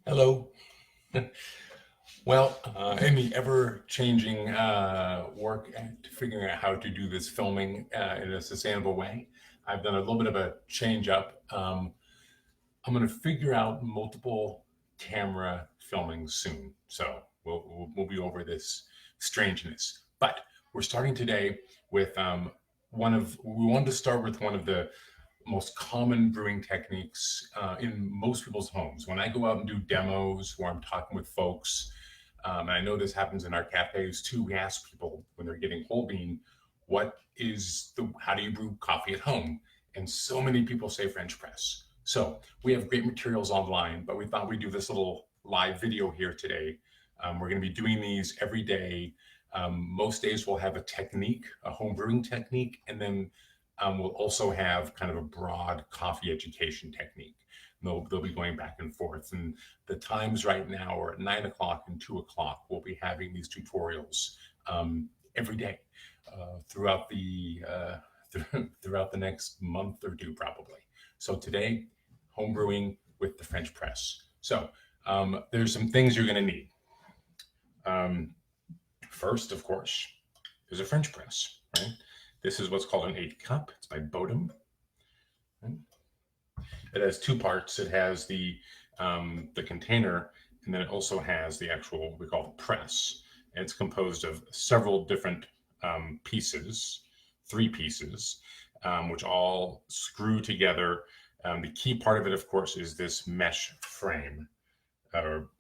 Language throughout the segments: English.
Hello. Well, in the ever-changing work at figuring out how to do this filming in a sustainable way, I've done a little bit of a change up. I'm going to figure out multiple camera filming soon, so we'll be over this strangeness. But we're starting today with we wanted to start with one of the most common brewing techniques in most people's homes. When I go out and do demos where I'm talking with folks, and I know this happens in our cafes too, we ask people when they're getting whole bean, how do you brew coffee at home? And so many people say French press. So we have great materials online, but we thought we'd do this little live video here today. We're going to be doing these every day. Most days we'll have a technique, a home brewing technique, and then we'll also have kind of a broad coffee education technique. They'll be going back and forth. And the times right now are at 9 o'clock and 2 o'clock. We'll be having these tutorials every day throughout throughout the next month or two, probably. So today, home brewing with the French press. So there's some things you're going to need. First, of course, is a French press, right? This is what's called an 8 cup. It's by Bodum. It has two parts. It has the container, and then it also has the actual, we call it press. And it's composed of several different pieces, 3 pieces, which all screw together. The key part of it, of course, is this mesh frame,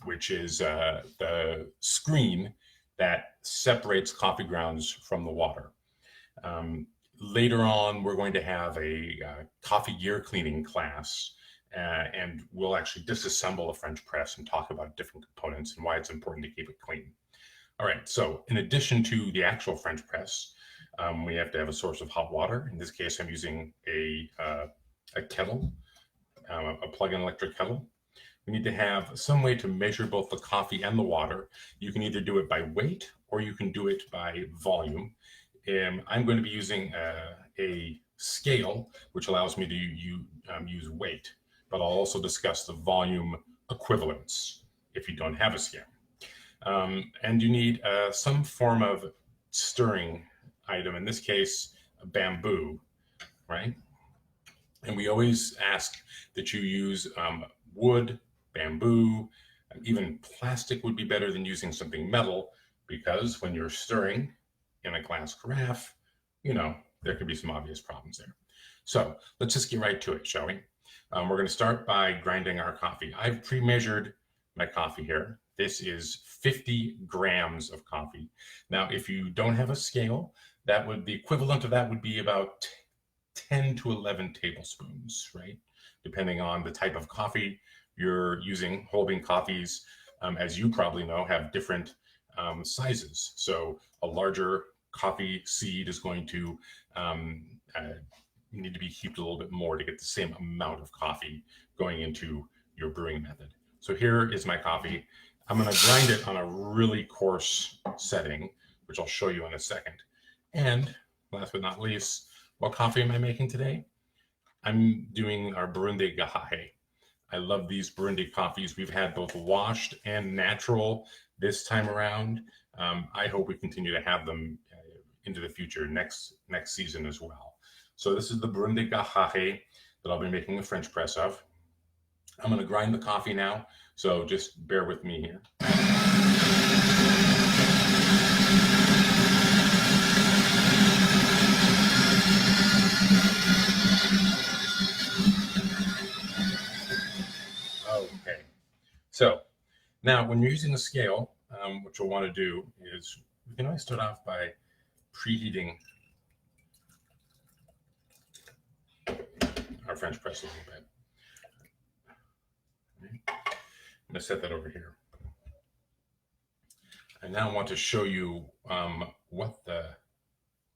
which is the screen that separates coffee grounds from the water. Later on, we're going to have a coffee gear cleaning class, and we'll actually disassemble a French press and talk about different components and why it's important to keep it clean. All right, so in addition to the actual French press, we have to have a source of hot water. In this case, I'm using a kettle, a plug-in electric kettle. We need to have some way to measure both the coffee and the water. You can either do it by weight or you can do it by volume. I'm going to be using a scale, which allows me to use weight, but I'll also discuss the volume equivalence if you don't have a scale. And you need some form of stirring item, in this case, a bamboo, right? And we always ask that you use wood, bamboo, even plastic would be better than using something metal, because when you're stirring in a glass carafe, there could be some obvious problems there. So let's just get right to it, shall we? We're going to start by grinding our coffee. I've pre-measured my coffee here. This is 50 grams of coffee. Now, if you don't have a scale, the equivalent of that would be about 10 to 11 tablespoons, right? Depending on the type of coffee you're using. Whole bean coffees, as you probably know, have different sizes. So a larger coffee seed is going to need to be heaped a little bit more to get the same amount of coffee going into your brewing method. So here is my coffee. I'm going to grind it on a really coarse setting, which I'll show you in a second. And last but not least, what coffee am I making today? I'm doing our Burundi Gahahe. I love these Burundi coffees. We've had both washed and natural this time around. I hope we continue to have them into the future, next season as well. So this is the Burundi Gahahe that I'll be making a French press of. I'm going to grind the coffee now, so just bear with me here. Okay, so now when you're using a scale, what you'll want to do is we can always start off by preheating our French press a little bit. I'm going to set that over here. I now want to show you what the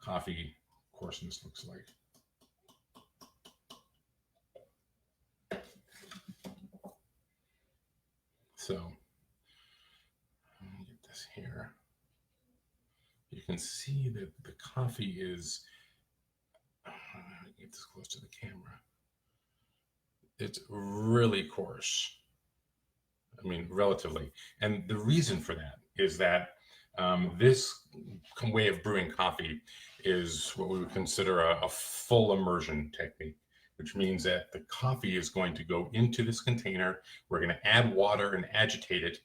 coffee coarseness looks like. So let me get this here. You can see that the coffee is, get this close to the camera. It's really coarse. I mean, relatively. And the reason for that is that this way of brewing coffee is what we would consider a full immersion technique, which means that the coffee is going to go into this container. We're going to add water and agitate it,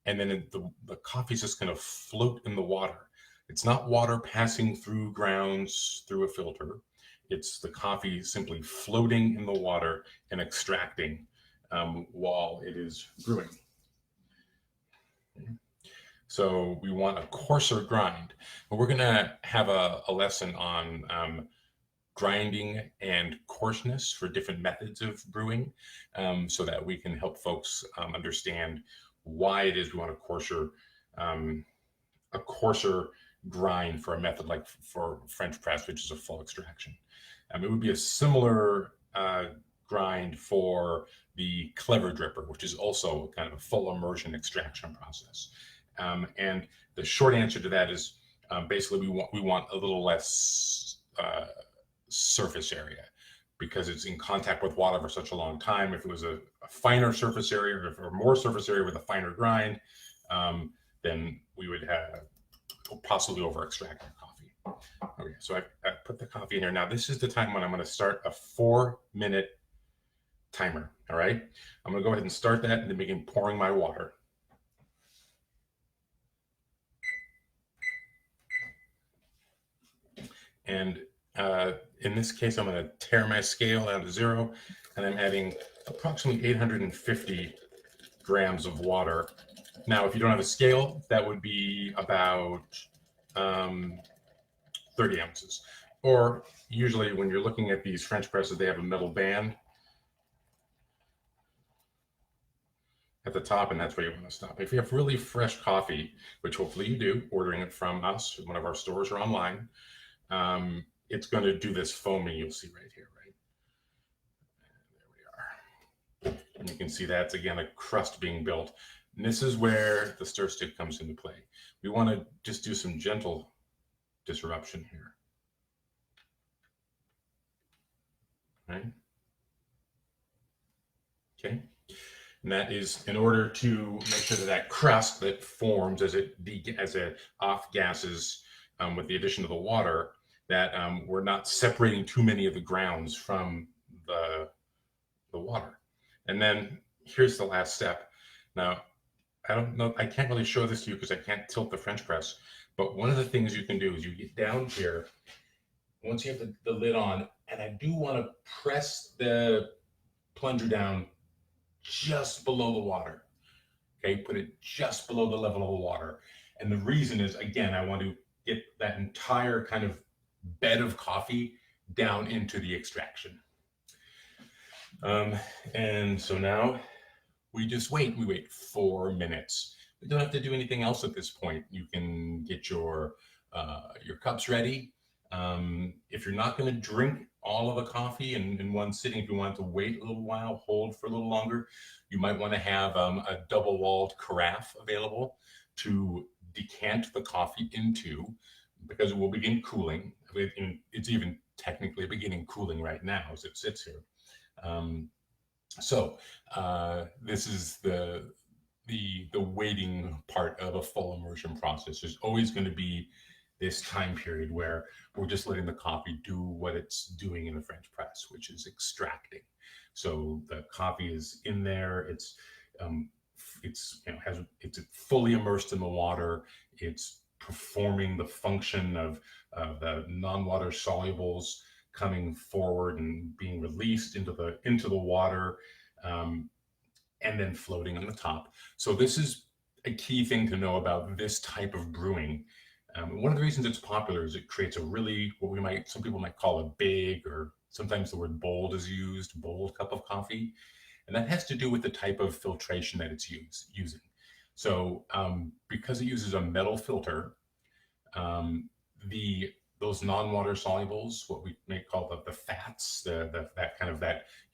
and then the coffee is just going to float in the water. It's not water passing through grounds through a filter. It's the coffee simply floating in the water and extracting while it is brewing. So we want a coarser grind. But we're going to have a lesson on grinding and coarseness for different methods of brewing, so that we can help folks understand why it is we want a coarser grind for a method like for French press, which is a full extraction. It would be a similar grind for the clever dripper, which is also kind of a full immersion extraction process. And the short answer to that is basically we want a little less surface area because it's in contact with water for such a long time. If it was a finer surface area or more surface area with a finer grind, then we would have possibly over extract our coffee. Okay, so I put the coffee in here. Now this is the time when I'm going to start a 4-minute timer. All right, I'm going to go ahead and start that and then begin pouring my water. And in this case, I'm going to tear my scale down to 0, and I'm adding approximately 850 grams of water. Now, if you don't have a scale, that would be about 30 ounces. Or usually when you're looking at these French presses, they have a metal band at the top, and that's where you want to stop. If you have really fresh coffee, which hopefully you do, ordering it from us, one of our stores or online, it's going to do this foaming you'll see right here, right? And there we are. And you can see that's, again, a crust being built. And this is where the stir stick comes into play. We want to just do some gentle disruption here. Right? Okay. And that is in order to make sure that that crust that forms as it off gases with the addition of the water, that we're not separating too many of the grounds from the water. And then here's the last step. Now, I don't know, I can't really show this to you because I can't tilt the French press, but one of the things you can do is you get down here, once you have the lid on, and I do want to press the plunger down just below the water. Okay, put it just below the level of the water. And the reason is, again, I want to get that entire kind of bed of coffee down into the extraction. And so now we just wait. We wait 4 minutes. We don't have to do anything else at this point. You can get your cups ready. If you're not going to drink all of the coffee in one sitting, if you want to wait a little while, hold for a little longer, you might want to have a double-walled carafe available to decant the coffee into, because it will begin cooling. It's even technically beginning cooling right now as it sits here. So this is the waiting part of a full immersion process. There's always going to be this time period where we're just letting the coffee do what it's doing in the French press, which is extracting. So the coffee is in there. It's fully immersed in the water. It's performing the function of the non-water solubles coming forward and being released into the water, and then floating on the top. So this is a key thing to know about this type of brewing. One of the reasons it's popular is it creates a really, some people might call a big, or sometimes the word bold is used, bold cup of coffee. And that has to do with the type of filtration that it's using. So because it uses a metal filter, those non-water solubles, what we may call the fats,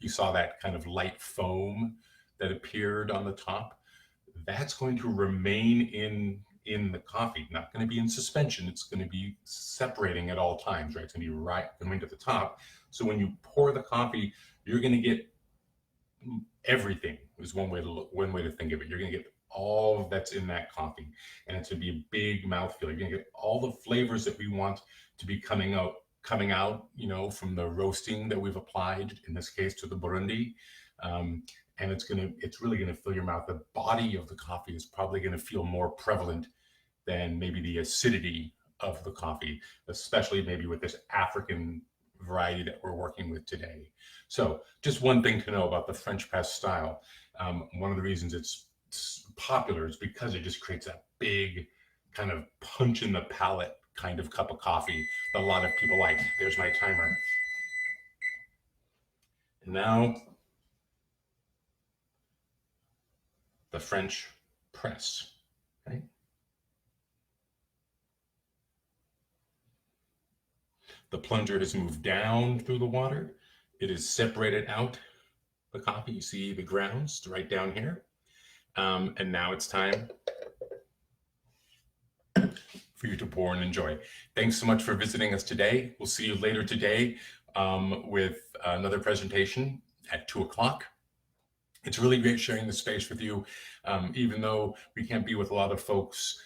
you saw that kind of light foam that appeared on the top, that's going to remain in the coffee, not going to be in suspension. It's going to be separating at all times, right? It's going to be right coming to the top. So when you pour the coffee, you're going to get everything is one way to think of it. You're going to get all that's in that coffee, and it's going to be a big mouthfeel. You're going to get all the flavors that we want to be coming out, from the roasting that we've applied, in this case to the Burundi. And it's really going to fill your mouth. The body of the coffee is probably going to feel more prevalent than maybe the acidity of the coffee, especially maybe with this African variety that we're working with today. So just one thing to know about the French press style. One of the reasons it's popular is because it just creates that big kind of punch in the palate kind of cup of coffee that a lot of people like. There's my timer. And now the French press. Okay. The plunger has moved down through the water. It is separated out the coffee. You see the grounds right down here. And now it's time for you to pour and enjoy. Thanks so much for visiting us today. We'll see you later today with another presentation at 2:00. It's really great sharing the space with you. Even though we can't be with a lot of folks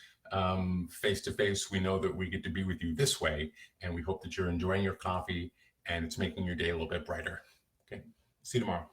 face to face, we know that we get to be with you this way, and we hope that you're enjoying your coffee and it's making your day a little bit brighter. Okay, see you tomorrow.